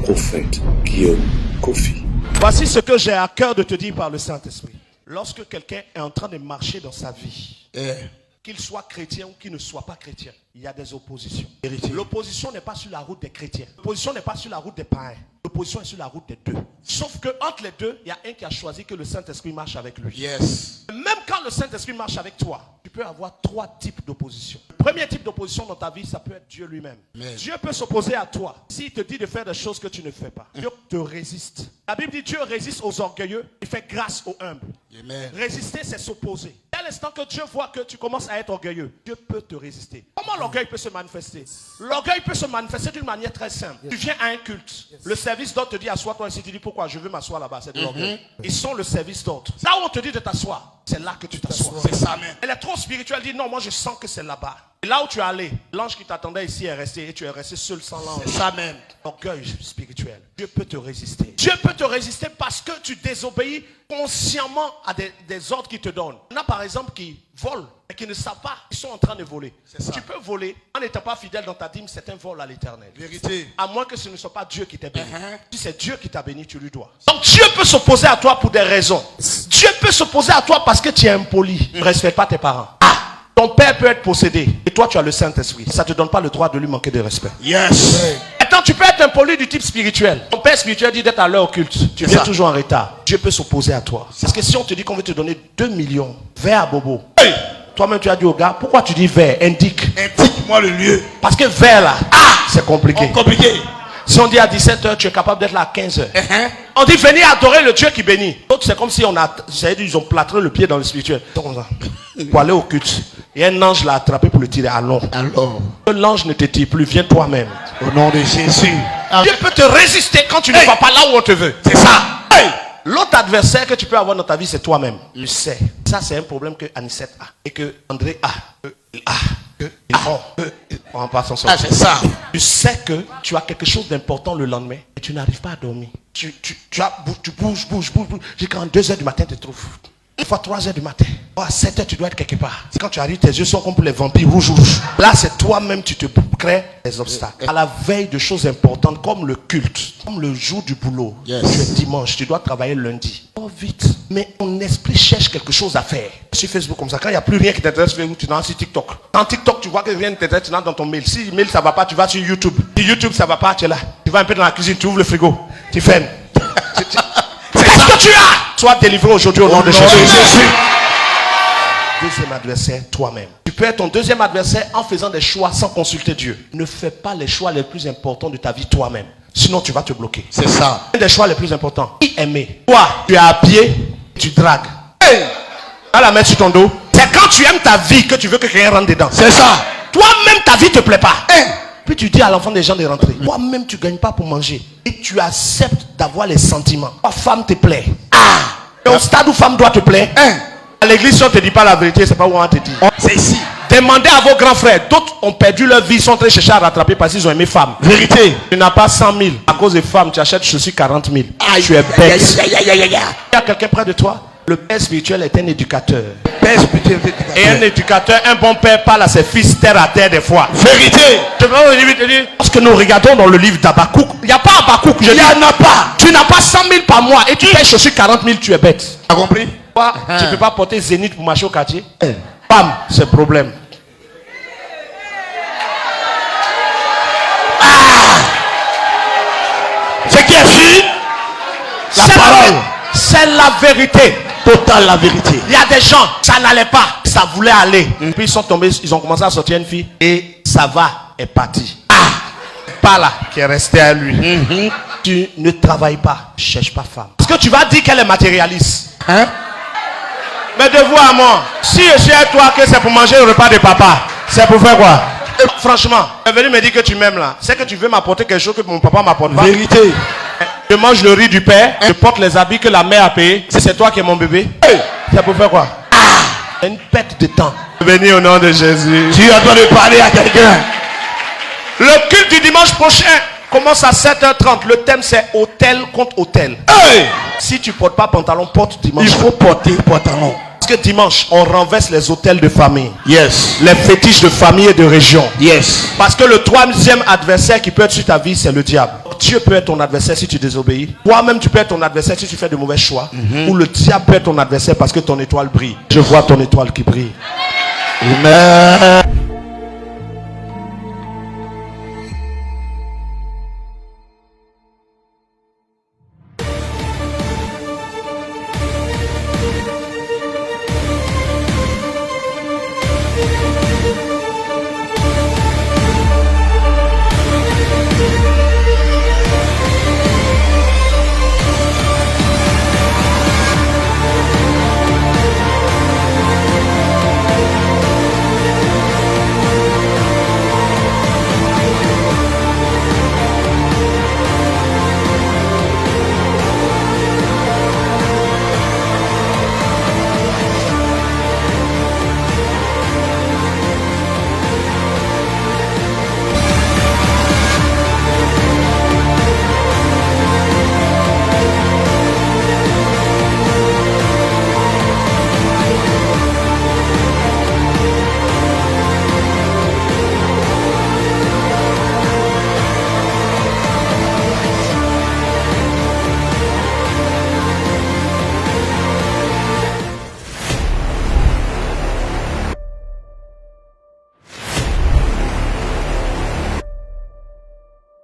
prophète Guillaume Kofi. Voici ce que j'ai à cœur de te dire par le Saint-Esprit. Lorsque quelqu'un est en train de marcher dans sa vie, qu'il soit chrétien ou qu'il ne soit pas chrétien, il y a des oppositions. L'opposition n'est pas sur la route des chrétiens. L'opposition n'est pas sur la route des païens. L'opposition est sur la route des deux. Sauf que entre les deux, il y a un qui a choisi que le Saint-Esprit marche avec lui. Yes. Même quand le Saint-Esprit marche avec toi, tu peux avoir trois types d'opposition. Le premier type d'opposition dans ta vie, ça peut être Dieu lui-même. Dieu peut s'opposer à toi. S'il te dit de faire des choses que tu ne fais pas, Dieu te résiste. La Bible dit Dieu résiste aux orgueilleux, il fait grâce aux humbles. Amen. Résister, c'est s'opposer. Dès l'instant que Dieu voit que tu commences à être orgueilleux, Dieu peut te résister. Comment l'orgueil peut se manifester? L'orgueil peut se manifester d'une manière très simple. Tu viens à un culte. Le service d'ordre te dit assois-toi ici. Tu dis pourquoi? Je veux m'asseoir là-bas. C'est de l'orgueil. Ils sont le service d'ordre. Là où on te dit de t'asseoir, c'est là que tu t'assois. C'est ça même. Elle est trop spirituelle. Dit non, moi je sens que c'est là-bas. Et là où tu es allé, l'ange qui t'attendait ici est resté et tu es resté seul sans l'ange. C'est ça même. Orgueil spirituel. Dieu peut te résister. Dieu peut te résister parce que tu désobéis consciemment à des ordres qu'il te donne. Il y en a par exemple qui volent et qui ne savent pas qu'ils sont en train de voler. Tu peux voler en n'étant pas fidèle dans ta dîme, c'est un vol à l'éternel. Vérité. À moins que ce ne soit pas Dieu qui t'a béni. Si c'est Dieu qui t'a béni, tu lui dois. Donc Dieu peut s'opposer à toi pour des raisons. Dieu peut s'opposer à toi parce que tu es impoli. Tu ne respectes pas tes parents. Ton père peut être possédé et toi tu as le Saint-Esprit. Ça ne te donne pas le droit de lui manquer de respect. Yes. Maintenant tu peux être impoli du type spirituel. Ton père spirituel dit d'être à l'heure au culte. Tu viens toujours en retard. Dieu peut s'opposer à toi. Parce que si on te dit qu'on veut te donner 2 millions, vers à Bobo. Toi-même tu as dit au gars, pourquoi tu dis vers? Indique. Indique-moi le lieu. Parce que vers là, c'est compliqué. Compliqué. Si on dit à 17h, tu es capable d'être là à 15h. On dit venez adorer le Dieu qui bénit. D'autres, c'est comme si ils ont plâtré le pied dans le spirituel. Comme ça. Pour aller au culte. Et un ange l'a attrapé pour le tirer. Alors. L'ange ne te tire plus, viens toi-même. Au nom de Jésus. Dieu peut te résister quand tu ne vas pas là où on te veut. C'est ça. L'autre adversaire que tu peux avoir dans ta vie, c'est toi-même. Tu sais. Ça, c'est un problème que Anicette a. Et que André a. On va pas s'en sortir. C'est ça. Tu sais que tu as quelque chose d'important le lendemain et tu n'arrives pas à dormir. Tu bouges. Jusqu'à 2h du matin, tu te trouves. Une fois 3h du matin. À 7h, tu dois être quelque part. C'est quand tu arrives, tes yeux sont comme pour les vampires rouges. Là, c'est toi-même, tu te crées des obstacles. À la veille de choses importantes comme le culte, comme le jour du boulot. Tu es dimanche, tu dois travailler lundi. Oh, vite. Mais ton esprit cherche quelque chose à faire. Sur Facebook, comme ça, quand il n'y a plus rien qui t'intéresse, tu vas sur TikTok. En TikTok, tu vois que rien ne t'intéresse, tu vas dans ton mail. Si le mail, ça ne va pas, tu vas sur YouTube. Si YouTube, ça ne va pas, tu es là. Tu vas un peu dans la cuisine, tu ouvres le frigo, tu fermes. Qu'est-ce que tu as? Sois délivré aujourd'hui au nom de Jésus. Deuxième adversaire, toi-même. Tu peux être ton deuxième adversaire en faisant des choix sans consulter Dieu. Ne fais pas les choix les plus importants de ta vie toi-même. Sinon, tu vas te bloquer. C'est ça. Un des choix les plus importants. Qui aimer? Toi, tu es à pied, tu dragues. À la main sur ton dos. C'est quand tu aimes ta vie que tu veux que quelqu'un rentre dedans. C'est ça. Toi-même, ta vie ne te plaît pas. Puis tu dis à l'enfant des gens de rentrer. Toi-même, tu ne gagnes pas pour manger. Et tu acceptes d'avoir les sentiments. Ta femme te plaît. Et au stade où femme doit te plaire. À l'église, si on ne te dit pas la vérité, c'est pas où on te dit. C'est ici. Demandez à vos grands frères. D'autres ont perdu leur vie, ils sont en train de chercher à rattraper parce qu'ils ont aimé femme. Vérité. Tu n'as pas 100 000. À cause des femmes, tu achètes chaussures 40 000. Tu es bête. Il y a quelqu'un près de toi? Le père spirituel est un éducateur. Et un éducateur, un bon père parle à ses fils terre à terre des fois. Vérité. Lorsque nous regardons dans le livre d'Abakouk, il n'y a pas Abakouk. Il n'y en a pas. Tu n'as pas 100 000 par mois et tu payes chaussures 40 000, tu es bête. Tu as compris? Tu ne peux pas porter Zénith pour marcher au quartier. Bam, c'est problème. Ce qui est fini, la parole, c'est la vérité. Totale la vérité. Il y a des gens, ça n'allait pas, ça voulait aller. Puis ils sont tombés, ils ont commencé à sortir une fille et ça va, est parti. Pas là, qui est resté à lui. Tu ne travailles pas, cherche pas femme. Parce que tu vas dire qu'elle est matérialiste. Mais de vous à moi, si je suis à toi que c'est pour manger le repas de papa, c'est pour faire quoi? Franchement, tu es venu me dire que tu m'aimes là. C'est que tu veux m'apporter quelque chose que mon papa m'apporte pas. Vérité. Je mange le riz du père, je porte les habits que la mère a payés. Si c'est toi qui es mon bébé, c'est pour faire quoi? Une perte de temps. Venez au nom de Jésus. Tu as de parler à quelqu'un. Le culte du dimanche prochain commence à 7h30. Le thème c'est hôtel contre hôtel. Si tu portes pas pantalon, porte dimanche. Il faut porter pantalon. Parce que dimanche, on renverse les hôtels de famille. Yes. Les fétiches de famille et de région. Yes. Parce que le troisième adversaire qui peut être sur ta vie, c'est le diable. Dieu peut être ton adversaire si tu désobéis. Toi-même, tu peux être ton adversaire si tu fais de mauvais choix. Ou le diable peut être ton adversaire parce que ton étoile brille. Je vois ton étoile qui brille. Amen.